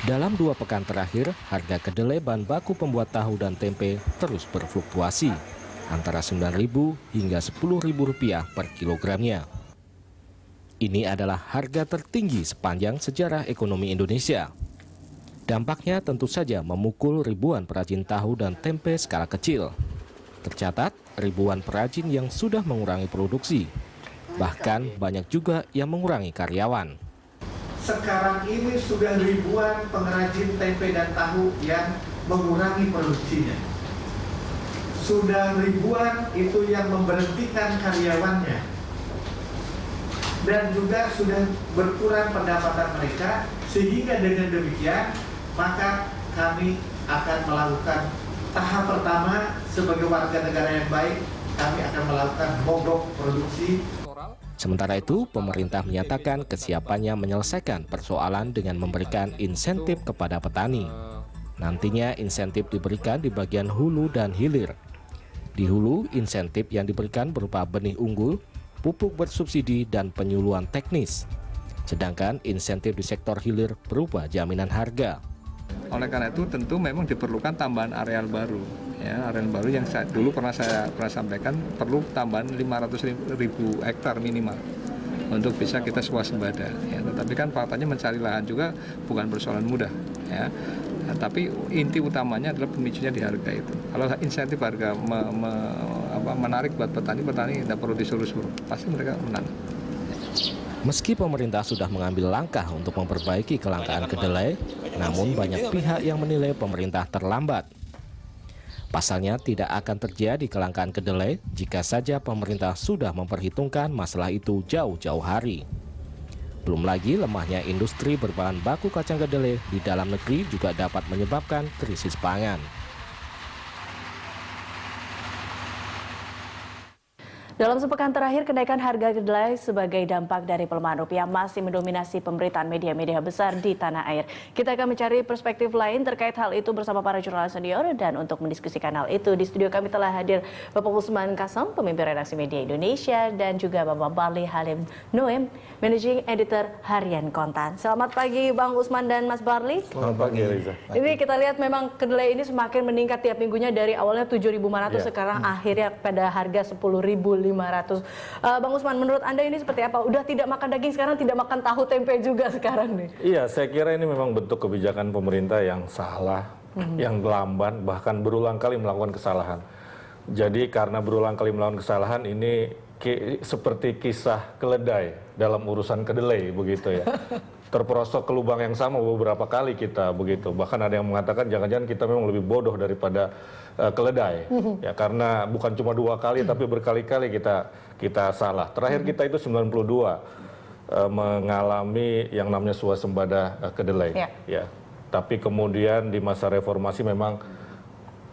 Dalam 2 pekan terakhir, harga kedelai bahan baku pembuat tahu dan tempe terus berfluktuasi antara Rp9.000 hingga Rp10.000 per kilogramnya. Ini adalah harga tertinggi sepanjang sejarah ekonomi Indonesia. Dampaknya tentu saja memukul ribuan perajin tahu dan tempe skala kecil. Tercatat ribuan perajin yang sudah mengurangi produksi. Bahkan banyak juga yang mengurangi karyawan. Sekarang ini sudah ribuan pengrajin tempe dan tahu yang mengurangi produksinya. Sudah ribuan itu yang memberhentikan karyawannya. Dan juga sudah berkurang pendapatan mereka, sehingga dengan demikian maka kami akan melakukan tahap pertama sebagai warga negara yang baik, kami akan melakukan mogok produksi. Sementara itu, pemerintah menyatakan kesiapannya menyelesaikan persoalan dengan memberikan insentif kepada petani. Nantinya insentif diberikan di bagian hulu dan hilir. Di hulu, insentif yang diberikan berupa benih unggul, pupuk bersubsidi, dan penyuluhan teknis. Sedangkan insentif di sektor hilir berupa jaminan harga. Oleh karena itu tentu memang diperlukan tambahan areal baru. Ya, areal baru yang dulu pernah saya sampaikan perlu tambahan 500.000 hektar minimal untuk bisa kita swasembada. Ya, tetapi kan faktanya mencari lahan juga bukan persoalan mudah. Ya. Nah, tapi inti utamanya adalah pemicunya di harga itu. Kalau insentif harga menarik buat petani tidak perlu disuruh-suruh, pasti mereka menang. Meski pemerintah sudah mengambil langkah untuk memperbaiki kelangkaan kedelai, namun banyak pihak yang menilai pemerintah terlambat. Pasalnya tidak akan terjadi kelangkaan kedelai jika saja pemerintah sudah memperhitungkan masalah itu jauh-jauh hari. Belum lagi lemahnya industri berbahan baku kacang kedelai di dalam negeri juga dapat menyebabkan krisis pangan. Dalam sepekan terakhir, kenaikan harga kedelai sebagai dampak dari pelemahan rupiah masih mendominasi pemberitaan media-media besar di tanah air. Kita akan mencari perspektif lain terkait hal itu bersama para jurnalis senior, dan untuk mendiskusikan hal itu di studio kami telah hadir Bapak Usman Kasam, pemimpin redaksi Media Indonesia, dan juga Bapak Barli Halim Noem, Managing Editor Harian Kontan. Selamat pagi Bang Usman dan Mas Barli. Selamat pagi Reza. Ini kita lihat memang kedelai ini semakin meningkat tiap minggunya, dari awalnya 7.500 sekarang akhirnya pada harga 10.500. Bang Usman, menurut Anda ini seperti apa? Udah tidak makan daging sekarang, tidak makan tahu tempe juga sekarang nih. Iya, saya kira ini memang bentuk kebijakan pemerintah yang salah, yang lamban, bahkan berulang kali melakukan kesalahan. Jadi karena berulang kali melakukan kesalahan ini seperti kisah keledai dalam urusan kedelai begitu ya. Terperosok ke lubang yang sama beberapa kali kita begitu. Bahkan ada yang mengatakan jangan-jangan kita memang lebih bodoh daripada keledai. Ya, karena bukan cuma 2 kali tapi berkali-kali kita salah. Terakhir kita itu 92 mengalami yang namanya swasembada kedelai. Ya. Tapi kemudian di masa reformasi memang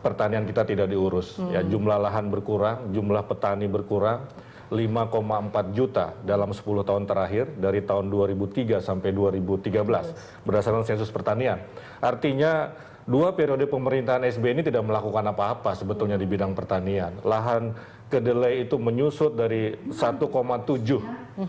pertanian kita tidak diurus. Ya, jumlah lahan berkurang, jumlah petani berkurang. 5,4 juta dalam 10 tahun terakhir dari tahun 2003 sampai 2013 berdasarkan sensus pertanian. Artinya 2 periode pemerintahan SBY ini tidak melakukan apa-apa sebetulnya di bidang pertanian. Lahan kedelai itu menyusut dari 1,7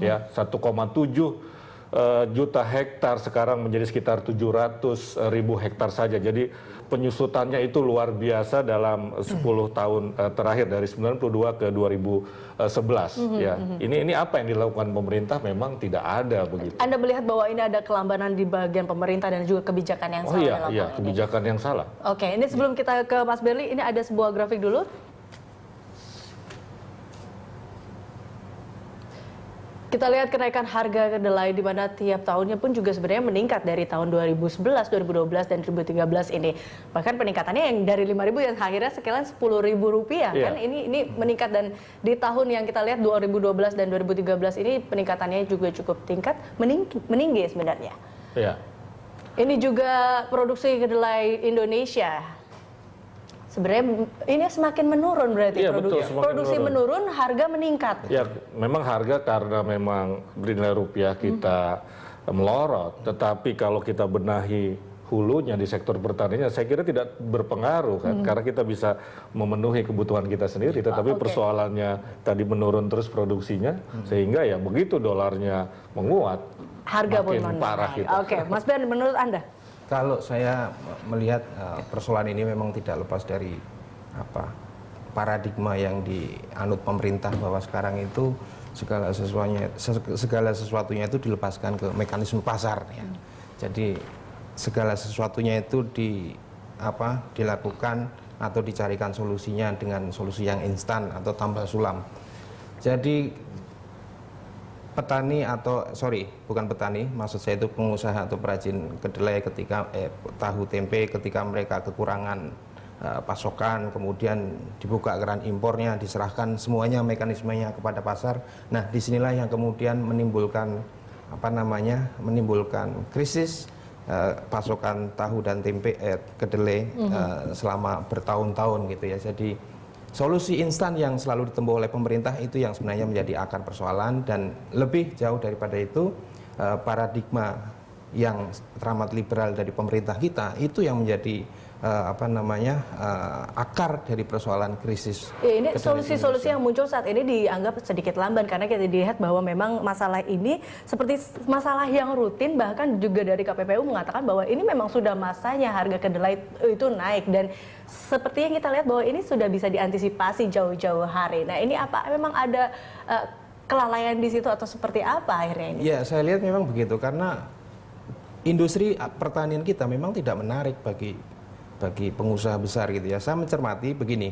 ya, 1,7 juta hektar sekarang menjadi sekitar 700.000 hektar saja. Jadi penyusutannya itu luar biasa dalam 10 tahun terakhir dari 92 ke 2011 ya. Ini apa yang dilakukan pemerintah memang tidak ada begitu. Anda melihat bahwa ini ada kelambanan di bagian pemerintah dan juga kebijakan yang salah dalam hal ini. Kebijakan yang salah. Oke, ini sebelum kita ke Mas Berli, ini ada sebuah grafik dulu. Kita lihat kenaikan harga kedelai di mana tiap tahunnya pun juga sebenarnya meningkat dari tahun 2011, 2012, dan 2013 ini. Bahkan peningkatannya yang dari 5.000 yang akhirnya sekalian Rp10.000 kan, ini meningkat, dan di tahun yang kita lihat 2012 dan 2013 ini peningkatannya juga cukup meninggi sebenarnya. Iya. Ini juga produksi kedelai Indonesia. Sebenarnya ini semakin menurun berarti, produksi menurun, harga meningkat. Ya, memang harga karena memang nilai rupiah kita melorot. Tetapi kalau kita benahi hulunya di sektor pertanian, saya kira tidak berpengaruh kan, karena kita bisa memenuhi kebutuhan kita sendiri. Tetapi persoalannya tadi menurun terus produksinya, sehingga ya begitu dolarnya menguat, harga pun makin parah gitu. Oke, Mas Ben, menurut Anda? Kalau saya melihat persoalan ini memang tidak lepas dari paradigma yang dianut pemerintah bahwa sekarang itu segala sesuatunya itu dilepaskan ke mekanisme pasar ya. Jadi segala sesuatunya itu dilakukan atau dicarikan solusinya dengan solusi yang instan atau tambal sulam. Jadi petani bukan petani, maksud saya itu pengusaha atau perajin kedelai ketika tahu tempe ketika mereka kekurangan pasokan, kemudian dibuka keran impornya, diserahkan semuanya mekanismenya kepada pasar. Nah, disinilah yang kemudian menimbulkan krisis pasokan tahu dan tempe kedelai selama bertahun-tahun gitu ya. Jadi solusi instan yang selalu ditempuh oleh pemerintah itu yang sebenarnya menjadi akar persoalan, dan lebih jauh daripada itu paradigma yang teramat liberal dari pemerintah kita itu yang menjadi akar dari persoalan krisis. Ini solusi-solusi yang muncul saat ini dianggap sedikit lamban karena kita dilihat bahwa memang masalah ini seperti masalah yang rutin, bahkan juga dari KPPU mengatakan bahwa ini memang sudah masanya harga kedelai itu naik, dan seperti yang kita lihat bahwa ini sudah bisa diantisipasi jauh-jauh hari. Nah, ini apa memang ada kelalaian di situ atau seperti apa akhirnya ini? Ya, saya lihat memang begitu karena industri pertanian kita memang tidak menarik bagi pengusaha besar gitu ya. Saya mencermati begini,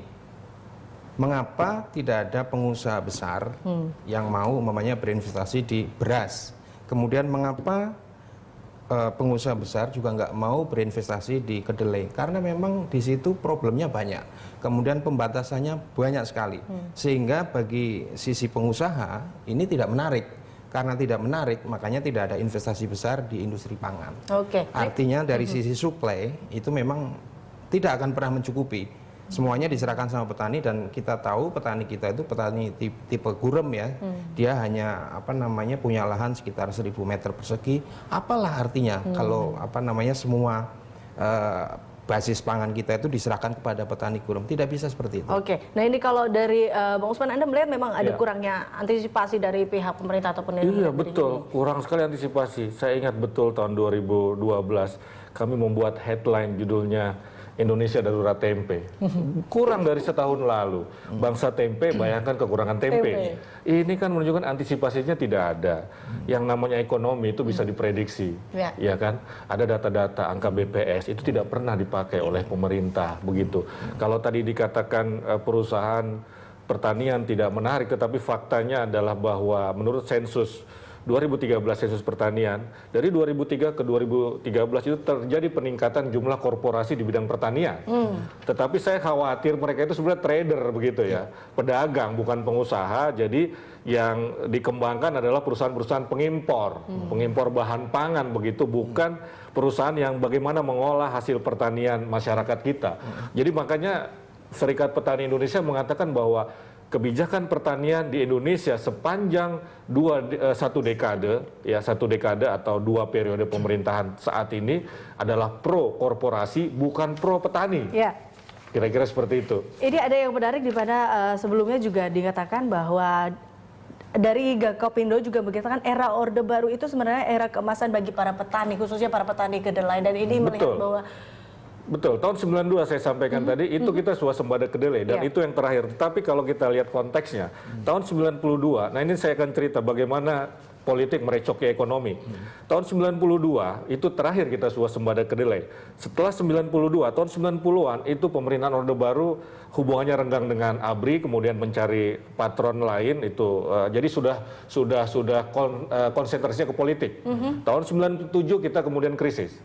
mengapa tidak ada pengusaha besar yang mau berinvestasi di beras, kemudian mengapa pengusaha besar juga nggak mau berinvestasi di kedelai, karena memang di situ problemnya banyak, kemudian pembatasannya banyak sekali, sehingga bagi sisi pengusaha ini tidak menarik. Karena tidak menarik, makanya tidak ada investasi besar di industri pangan. Artinya dari sisi supply itu memang tidak akan pernah mencukupi. Semuanya diserahkan sama petani, dan kita tahu petani kita itu petani tipe gurem ya. Dia hanya punya lahan sekitar 1.000 meter persegi. Apalah artinya kalau semua basis pangan kita itu diserahkan kepada petani gurem? Tidak bisa seperti itu. Nah ini kalau dari Bang Usman, Anda melihat memang ada kurangnya antisipasi dari pihak pemerintah ataupun Iya betul, kurang sekali antisipasi. Saya ingat betul tahun 2012 kami membuat headline judulnya Indonesia Darurat Tempe. Kurang dari setahun lalu. Bangsa tempe, bayangkan kekurangan tempe. Ini kan menunjukkan antisipasinya tidak ada. Yang namanya ekonomi itu bisa diprediksi. Ya kan? Ada data-data angka BPS itu tidak pernah dipakai oleh pemerintah begitu. Kalau tadi dikatakan perusahaan pertanian tidak menarik, tetapi faktanya adalah bahwa menurut sensus 2013 sensus pertanian, dari 2003 ke 2013 itu terjadi peningkatan jumlah korporasi di bidang pertanian. Tetapi saya khawatir mereka itu sebenarnya trader begitu ya, pedagang bukan pengusaha. Jadi yang dikembangkan adalah perusahaan-perusahaan pengimpor, pengimpor bahan pangan begitu, bukan perusahaan yang bagaimana mengolah hasil pertanian masyarakat kita. Jadi makanya Serikat Petani Indonesia mengatakan bahwa kebijakan pertanian di Indonesia sepanjang satu dekade atau 2 periode pemerintahan saat ini adalah pro korporasi bukan pro petani. Kira-kira seperti itu. Ini ada yang menarik di mana sebelumnya juga dikatakan bahwa dari Gakopindo juga mengatakan era Orde Baru itu sebenarnya era keemasan bagi para petani, khususnya para petani kedelai, dan ini melihat bahwa betul, tahun 92 saya sampaikan tadi, itu kita swasembada kedelai, dan itu yang terakhir. Tapi kalau kita lihat konteksnya, tahun 92, nah ini saya akan cerita bagaimana politik merecoki ekonomi. Tahun 92 itu terakhir kita swasembada kedelai. Setelah 92, tahun 90-an itu pemerintahan Orde Baru hubungannya renggang dengan ABRI, kemudian mencari patron lain itu. Jadi sudah konsentrasinya ke politik. Tahun 97 kita kemudian krisis.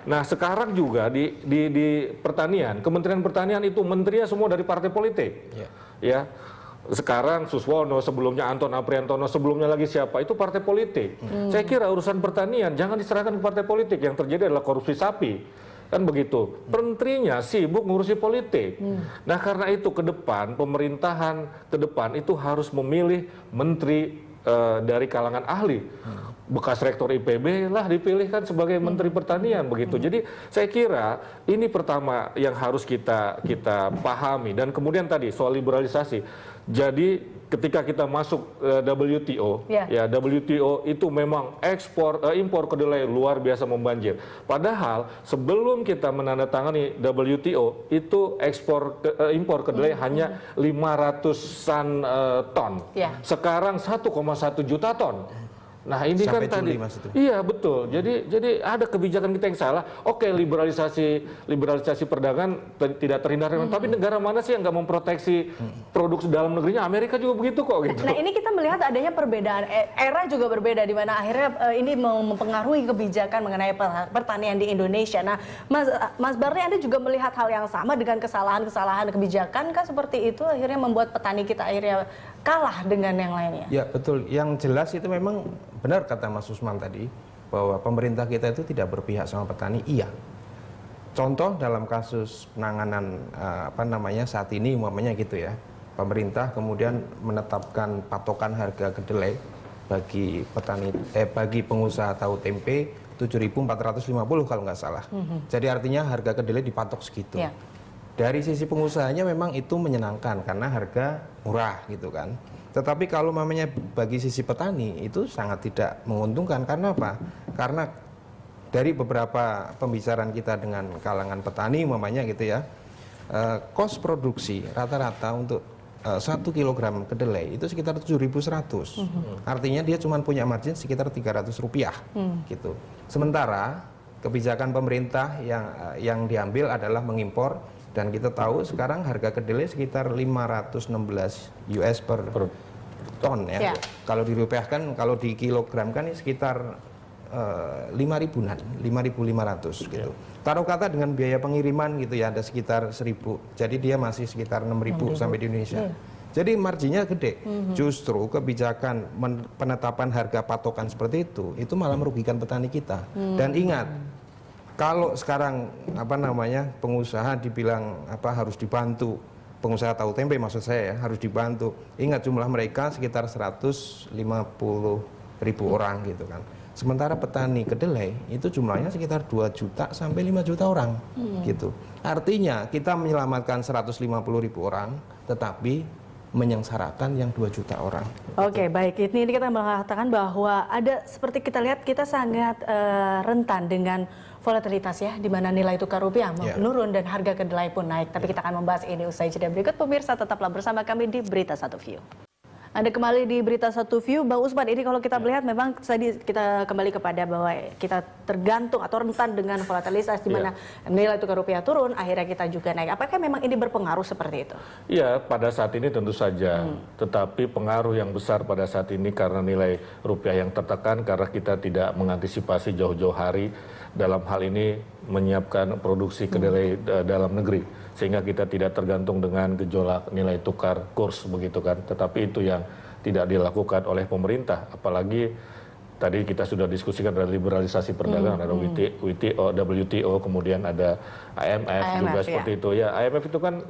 Nah sekarang juga di pertanian, Kementerian Pertanian itu menterinya semua dari partai politik. Ya. Sekarang Suswono, sebelumnya Anton Apriantono, sebelumnya lagi siapa, itu partai politik. Saya kira urusan pertanian jangan diserahkan ke partai politik, yang terjadi adalah korupsi sapi. Kan begitu. Menterinya sibuk ngurusi politik. Nah karena itu ke depan, pemerintahan ke depan itu harus memilih menteri dari kalangan ahli. Bekas rektor IPB lah dipilihkan sebagai menteri pertanian begitu. Jadi saya kira ini pertama yang harus kita pahami. Dan kemudian tadi soal liberalisasi. Jadi ketika kita masuk WTO, ya WTO itu memang impor kedelai luar biasa membanjir. Padahal sebelum kita menandatangani WTO itu impor kedelai hanya 500-an ton. Sekarang 1,1 juta ton. Nah ini Sampai kan tadi, Juli, Mas, itu. iya betul. Jadi ada kebijakan kita yang salah. Oke, liberalisasi perdagangan tidak terhindarkan. Tapi negara mana sih yang nggak memproteksi produk dalam negerinya? Amerika juga begitu kok. Gitu. Nah ini kita melihat adanya perbedaan, era juga berbeda di mana akhirnya ini mempengaruhi kebijakan mengenai pertanian di Indonesia. Nah Mas Barli, Anda juga melihat hal yang sama dengan kesalahan-kesalahan kebijakan kan seperti itu akhirnya membuat petani kita akhirnya kalah dengan yang lainnya? Ya betul, yang jelas itu memang benar kata Mas Usman tadi bahwa pemerintah kita itu tidak berpihak sama petani. Iya. Contoh dalam kasus penanganan saat ini umpamanya gitu ya. Pemerintah kemudian menetapkan patokan harga kedelai bagi pengusaha tahu tempe 7.450 kalau nggak salah. Jadi artinya harga kedelai dipatok segitu. Dari sisi pengusahanya memang itu menyenangkan karena harga murah gitu kan. Tetapi kalau mamanya bagi sisi petani itu sangat tidak menguntungkan. Karena apa? Karena dari beberapa pembicaraan kita dengan kalangan petani mamanya gitu ya, kos produksi rata-rata untuk 1 kilogram kedelai itu sekitar 7.100. Artinya dia cuma punya margin sekitar Rp300 gitu. Sementara kebijakan pemerintah yang diambil adalah mengimpor. Dan kita tahu sekarang harga kedelai sekitar 516 US per ton ya. Kalau dirupiahkan, kalau di kilogram kan sekitar 5.000-an, 5.500 gitu. Taruh kata dengan biaya pengiriman gitu ya ada sekitar 1.000. Jadi dia masih sekitar 6.000 sampai di Indonesia. Jadi marginnya gede. Justru kebijakan penetapan harga patokan seperti itu malah merugikan petani kita. Dan ingat, kalau sekarang pengusaha dibilang harus dibantu, pengusaha tahu tempe maksud saya ya, harus dibantu. Ingat jumlah mereka sekitar 150.000 orang gitu kan. Sementara petani kedelai itu jumlahnya sekitar 2 juta sampai 5 juta orang gitu. Artinya kita menyelamatkan 150.000 orang tetapi menyengsarakan yang 2 juta orang. Oke, baik. Ini kita mengatakan bahwa ada seperti kita lihat kita sangat rentan dengan volatilitas ya, di mana nilai tukar rupiah menurun dan harga kedelai pun naik. Tapi kita akan membahas ini usai jeda berikut. Pemirsa tetaplah bersama kami di Berita Satu View. Anda kembali di Berita Satu View, Bang Usman. Ini kalau kita melihat memang tadi kita kembali kepada bahwa kita tergantung atau rentan dengan volatilitas di mana nilai tukar rupiah turun, akhirnya kita juga naik. Apakah memang ini berpengaruh seperti itu? Iya, pada saat ini tentu saja. Tetapi pengaruh yang besar pada saat ini karena nilai rupiah yang tertekan karena kita tidak mengantisipasi jauh-jauh hari dalam hal ini menyiapkan produksi kedelai dalam negeri, sehingga kita tidak tergantung dengan gejolak nilai tukar kurs begitu kan. Tetapi itu yang tidak dilakukan oleh pemerintah, apalagi tadi kita sudah diskusikan ada liberalisasi perdagangan, ada WTO, kemudian ada IMF juga seperti itu ya. IMF itu kan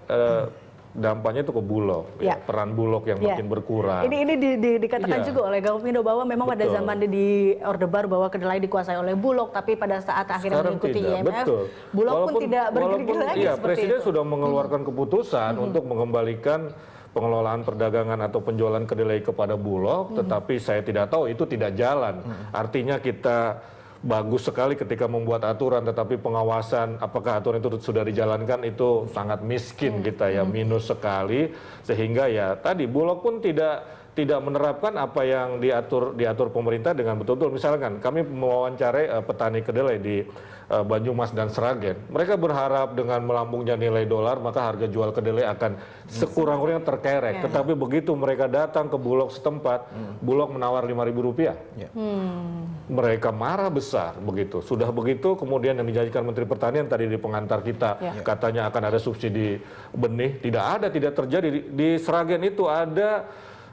dampaknya itu ke Bulog, peran Bulog yang makin berkurang. Ini dikatakan juga oleh Gaupindo bahwa memang pada zaman di Orde Baru bahwa kedelai dikuasai oleh Bulog, tapi pada saat akhirnya mengikuti IMF, Bulog pun tidak bergerak lagi seperti Presiden itu. sudah mengeluarkan keputusan untuk mengembalikan pengelolaan perdagangan atau penjualan kedelai kepada Bulog, tetapi saya tidak tahu itu tidak jalan. Artinya kita bagus sekali ketika membuat aturan, tetapi pengawasan apakah aturan itu sudah dijalankan itu sangat miskin kita ya, minus sekali, sehingga ya tadi Bulog pun tidak menerapkan apa yang diatur pemerintah dengan betul-betul. Misalkan kami mewawancarai petani kedelai di Banyumas dan Sragen, mereka berharap dengan melambungnya nilai dolar maka harga jual kedelai akan sekurang-kurangnya terkerek. Tetapi begitu mereka datang ke Bulog setempat, Bulog menawar Rp5.000. Mereka marah besar begitu. Sudah begitu kemudian yang dijanjikan Menteri Pertanian tadi di pengantar kita katanya akan ada subsidi benih, tidak terjadi. Di Sragen itu ada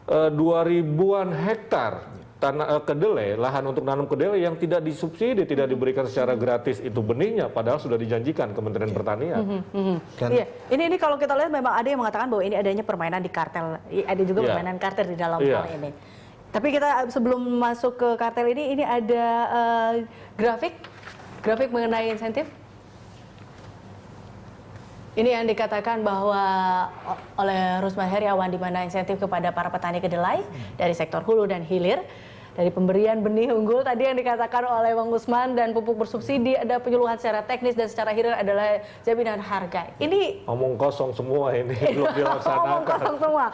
2.000-an hektar tanah kedelai, lahan untuk nanam kedelai yang tidak disubsidi, tidak diberikan secara gratis itu benihnya, padahal sudah dijanjikan Kementerian Pertanian. Iya, ini kalau kita lihat memang ada yang mengatakan bahwa ini adanya permainan di kartel, ada juga permainan kartel di dalam hal ini. Tapi kita sebelum masuk ke kartel ini ada grafik mengenai insentif. Ini yang dikatakan bahwa oleh Rusman Heriawan, di mana insentif kepada para petani kedelai dari sektor hulu dan hilir, dari pemberian benih unggul tadi yang dikatakan oleh Bang Usman, dan pupuk bersubsidi, ada penyuluhan secara teknis dan secara hilir adalah jaminan harga. Ini omong kosong semua ini, belum dilaksanakan. omong kosong semua.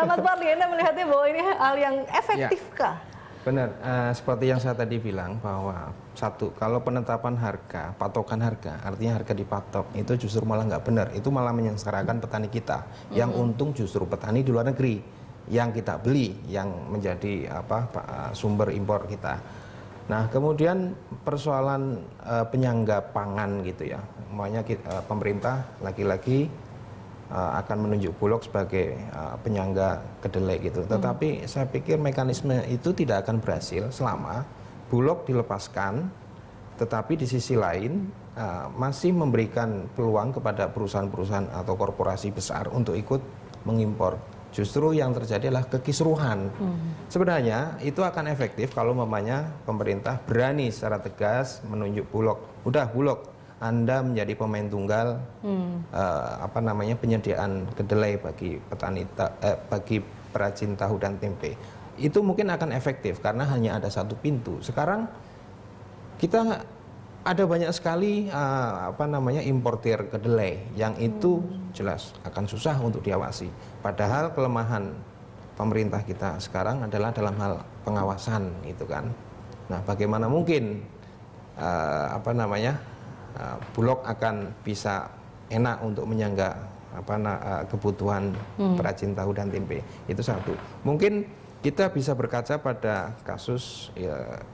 Mas Barli, Anda melihatnya bahwa ini hal yang efektif kah? Benar, seperti yang saya tadi bilang bahwa satu, kalau penetapan harga, patokan harga, artinya harga dipatok, itu justru malah nggak benar. Itu malah menyengsarakan petani kita. Yang untung justru petani di luar negeri, yang kita beli, yang menjadi sumber impor kita. Nah, kemudian persoalan penyangga pangan gitu ya, makanya pemerintah lagi-lagi akan menunjuk Bulog sebagai penyangga kedelai gitu. Tetapi saya pikir mekanisme itu tidak akan berhasil selama Bulog dilepaskan, tetapi di sisi lain masih memberikan peluang kepada perusahaan-perusahaan atau korporasi besar untuk ikut mengimpor. Justru yang terjadi adalah kekisruhan. Sebenarnya itu akan efektif kalau pemerintah berani secara tegas menunjuk Bulog. Udah Bulog, Anda menjadi pemain tunggal penyediaan kedelai bagi petani bagi perajin tahu dan tempe. Itu mungkin akan efektif karena hanya ada satu pintu. Sekarang kita ada banyak sekali importir kedelai yang itu jelas akan susah untuk diawasi. Padahal kelemahan pemerintah kita sekarang adalah dalam hal pengawasan gitu kan. Nah, bagaimana mungkin Bulog akan bisa enak untuk menyangga kebutuhan perajin tahu dan tempe. Itu satu. Mungkin kita bisa berkaca pada kasus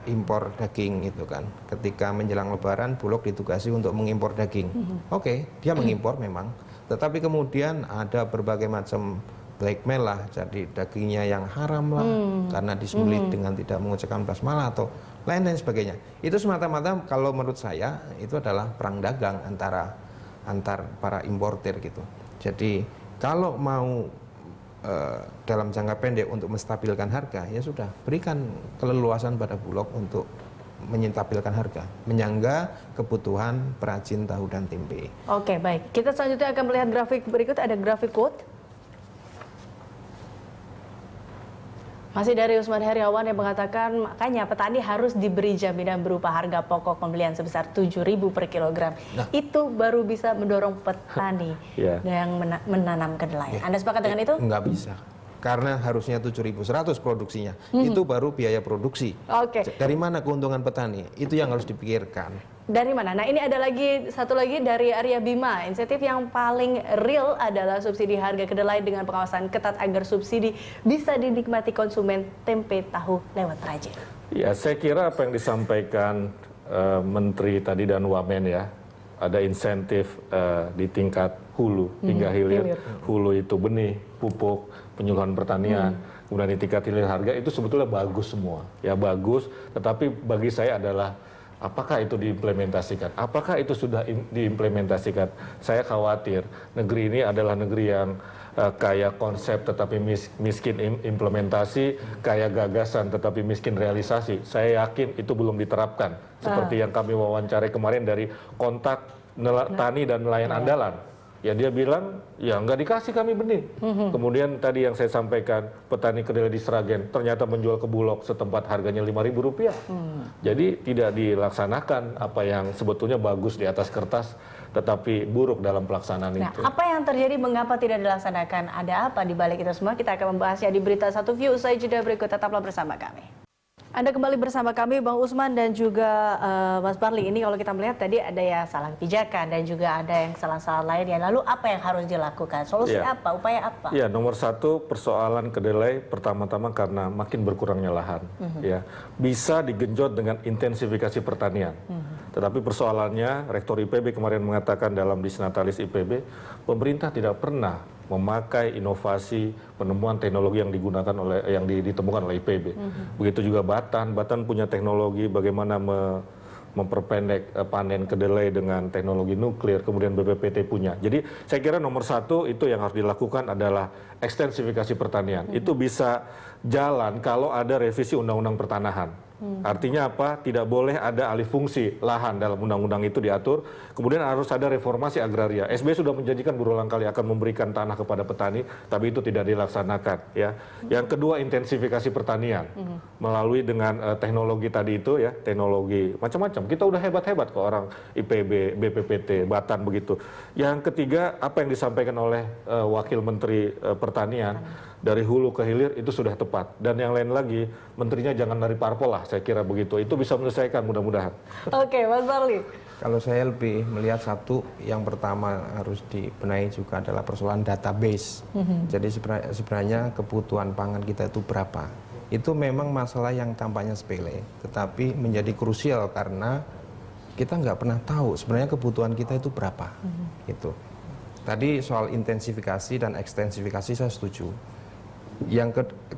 impor daging itu kan. Ketika menjelang Lebaran, Bulog ditugasi untuk mengimpor daging. Oke, dia mengimpor memang. Tetapi kemudian ada berbagai macam blackmail lah, jadi dagingnya yang haram lah, karena disembelih dengan tidak mengucapkan basmalah atau lain-lain sebagainya. Itu semata-mata kalau menurut saya itu adalah perang dagang antar para importir gitu. Jadi kalau mau dalam jangka pendek untuk menstabilkan harga, ya sudah berikan keleluasan pada Bulog untuk menstabilkan harga, menyangga kebutuhan perajin tahu dan tempe. Oke, baik. Kita selanjutnya akan melihat grafik berikut, ada grafik quote. Masih dari Usman Heriawan yang mengatakan makanya petani harus diberi jaminan berupa harga pokok pembelian sebesar 7.000 per kilogram. Nah, itu baru bisa mendorong petani yang menanam kedelai. Anda sepakat dengan itu? Enggak bisa. Karena harusnya 7.100 produksinya. Itu baru biaya produksi. Oke. Dari mana keuntungan petani? Itu yang harus dipikirkan. Dari mana? Nah, ini ada satu lagi dari Arya Bima. Insentif yang paling real adalah subsidi harga kedelai dengan pengawasan ketat agar subsidi bisa dinikmati konsumen tempe tahu lewat perajin. Ya, saya kira apa yang disampaikan Menteri tadi dan Wamen ya, ada insentif di tingkat hulu hingga hilir. Hulu itu benih, pupuk, penyuluhan pertanian, kemudian di tingkat hilir harga, itu sebetulnya bagus semua. Ya bagus, tetapi bagi saya adalah apakah itu diimplementasikan? Apakah itu sudah diimplementasikan? Saya khawatir negeri ini adalah negeri yang kaya konsep tetapi miskin implementasi, kaya gagasan tetapi miskin realisasi. Saya yakin itu belum diterapkan. Seperti yang kami wawancarai kemarin dari kontak tani dan nelayan andalan. Ya dia bilang, ya nggak dikasih kami benih. Kemudian tadi yang saya sampaikan, petani kedelai di Sragen ternyata menjual ke Bulog setempat harganya Rp5.000. Jadi tidak dilaksanakan apa yang sebetulnya bagus di atas kertas, tetapi buruk dalam pelaksanaan itu. Apa yang terjadi, mengapa tidak dilaksanakan? Ada apa di balik itu semua? Kita akan membahasnya di Berita Satu View. Usai jeda berikut, tetaplah bersama kami. Anda kembali bersama kami, Bang Usman dan juga Mas Barli. Ini kalau kita melihat tadi ada yang salah kebijakan dan juga ada yang kesalahan-kesalahan lainnya. Lalu apa yang harus dilakukan? Solusi apa? Upaya apa? Ya, nomor satu persoalan kedelai pertama-tama karena makin berkurangnya lahan. Ya, bisa digenjot dengan intensifikasi pertanian. Tetapi persoalannya, Rektor IPB kemarin mengatakan dalam Disnatalis IPB, pemerintah tidak pernah memakai inovasi penemuan teknologi yang ditemukan oleh IPB. Begitu juga Batan punya teknologi bagaimana memperpendek panen kedelai dengan teknologi nuklir, kemudian BPPT punya. Jadi saya kira nomor satu itu yang harus dilakukan adalah ekstensifikasi pertanian. Itu bisa jalan kalau ada revisi undang-undang pertanahan. Artinya apa? Tidak boleh ada alih fungsi lahan dalam undang-undang itu diatur. Kemudian harus ada reformasi agraria. SBY sudah menjanjikan berulang kali akan memberikan tanah kepada petani, tapi itu tidak dilaksanakan. Ya. Yang kedua, intensifikasi pertanian melalui dengan teknologi tadi itu ya, teknologi macam-macam. Kita udah hebat-hebat kok orang IPB, BPPT, Batan begitu. Yang ketiga, apa yang disampaikan oleh Wakil Menteri Pertanian dari hulu ke hilir itu sudah tepat. Dan yang lain lagi, menterinya jangan dari parpol lah, saya kira begitu. Itu bisa menyelesaikan mudah-mudahan. Oke, Mas Barli. Kalau saya lebih melihat satu, yang pertama harus dibenahi juga adalah persoalan database. Jadi sebenarnya kebutuhan pangan kita itu berapa? Itu memang masalah yang tampaknya sepele, tetapi menjadi krusial karena kita nggak pernah tahu sebenarnya kebutuhan kita itu berapa. Gitu. Tadi soal intensifikasi dan ekstensifikasi saya setuju.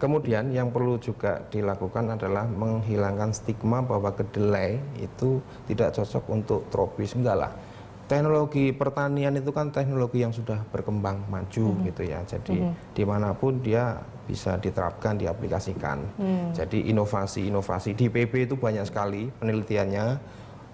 Kemudian yang perlu juga dilakukan adalah menghilangkan stigma bahwa kedelai itu tidak cocok untuk tropis. Enggak lah. Teknologi pertanian itu kan teknologi yang sudah berkembang maju gitu ya. Jadi dimanapun dia bisa diterapkan, diaplikasikan. Jadi inovasi-inovasi di PB itu banyak sekali penelitiannya.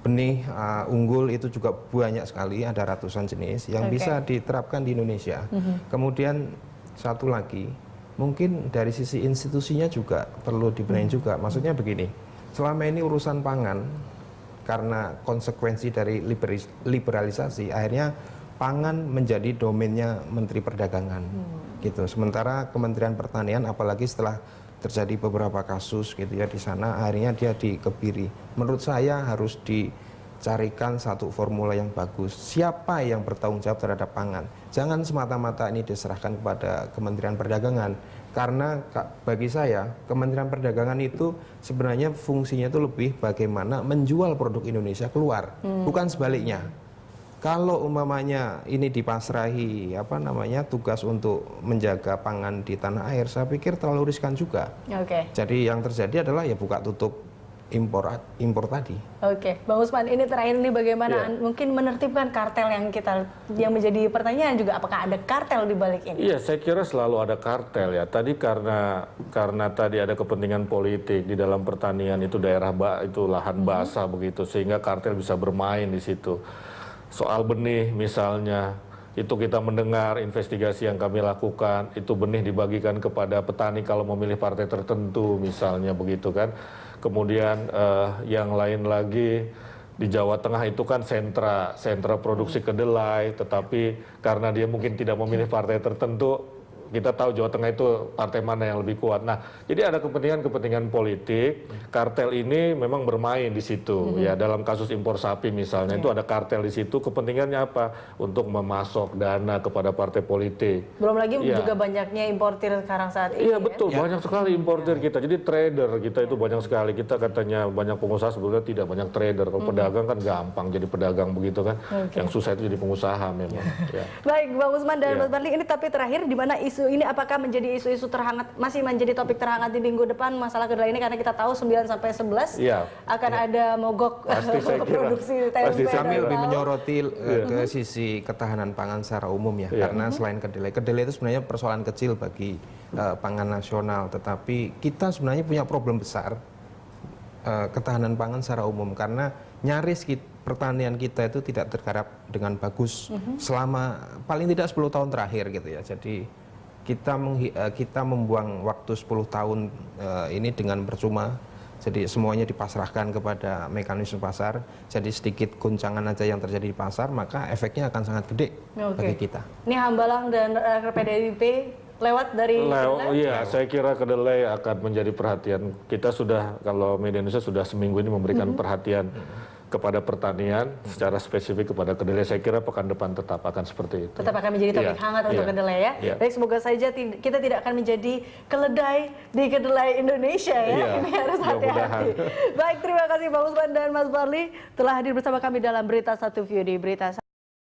Benih unggul itu juga banyak sekali, ada ratusan jenis yang bisa diterapkan di Indonesia. Kemudian satu lagi, mungkin dari sisi institusinya juga perlu dibenahi juga. Maksudnya begini, selama ini urusan pangan karena konsekuensi dari liberalisasi, akhirnya pangan menjadi domainnya Menteri Perdagangan. Gitu. Sementara Kementerian Pertanian, apalagi setelah terjadi beberapa kasus gitu ya di sana, akhirnya dia dikebiri. Menurut saya harus dicarikan satu formula yang bagus. Siapa yang bertanggung jawab terhadap pangan? Jangan semata-mata ini diserahkan kepada Kementerian Perdagangan. Karena bagi saya, Kementerian Perdagangan itu sebenarnya fungsinya itu lebih bagaimana menjual produk Indonesia keluar, bukan sebaliknya. Kalau umpamanya ini dipasrahi tugas untuk menjaga pangan di tanah air, saya pikir terlalu riskan juga. Jadi yang terjadi adalah ya buka tutup impor tadi. Oke, Bang Usman, ini terakhir ini bagaimana mungkin menertibkan kartel yang menjadi pertanyaan juga, apakah ada kartel di balik ini? Iya, saya kira selalu ada kartel ya. Tadi karena tadi ada kepentingan politik di dalam pertanian, itu daerah itu lahan basah begitu, sehingga kartel bisa bermain di situ. Soal benih misalnya, itu kita mendengar investigasi yang kami lakukan, itu benih dibagikan kepada petani kalau memilih partai tertentu misalnya begitu kan. Kemudian yang lain lagi di Jawa Tengah itu kan sentra produksi kedelai, tetapi karena dia mungkin tidak memilih partai tertentu, kita tahu Jawa Tengah itu partai mana yang lebih kuat. Nah, jadi ada kepentingan politik. Kartel ini memang bermain di situ. Ya, dalam kasus impor sapi misalnya itu ada kartel di situ. Kepentingannya apa? Untuk memasok dana kepada partai politik. Belum lagi juga banyaknya importir sekarang saat ini. Iya betul, banyak sekali importir kita. Jadi trader kita itu banyak sekali. Kita katanya banyak pengusaha, sebetulnya tidak banyak trader. Kalau pedagang kan gampang jadi pedagang begitu kan. Yang susah itu jadi pengusaha memang. Ya. Baik, Bang Usman dan Mas Barli, ini tapi terakhir di mana isu ini apakah menjadi isu-isu terhangat, masih menjadi topik terhangat di minggu depan masalah kedelai ini, karena kita tahu 9 sampai 11 akan ada mogok produksi tempe. Kami lebih menyoroti ke sisi ketahanan pangan secara umum ya, karena selain kedelai itu sebenarnya persoalan kecil bagi pangan nasional, tetapi kita sebenarnya punya problem besar ketahanan pangan secara umum, karena nyaris pertanian kita itu tidak tergarap dengan bagus selama paling tidak 10 tahun terakhir gitu ya. Jadi kita membuang waktu 10 tahun ini dengan percuma. Jadi semuanya dipasrahkan kepada mekanisme pasar. Jadi sedikit goncangan aja yang terjadi di pasar, maka efeknya akan sangat gede bagi kita. Ini Hambalang dan PDIP lewat dari kedelai? Iya, saya kira kedelai akan menjadi perhatian. Kita sudah, kalau media Indonesia sudah seminggu ini memberikan perhatian kepada pertanian, secara spesifik kepada kedelai. Saya kira pekan depan tetap akan seperti itu. Tetap akan menjadi topik hangat untuk kedelai ya. Baik, semoga saja kita tidak akan menjadi keledai di kedelai Indonesia ya. Ini harus hati-hati. Baik, terima kasih Bang Usman dan Mas Barli telah hadir bersama kami dalam Berita Satu View di Berita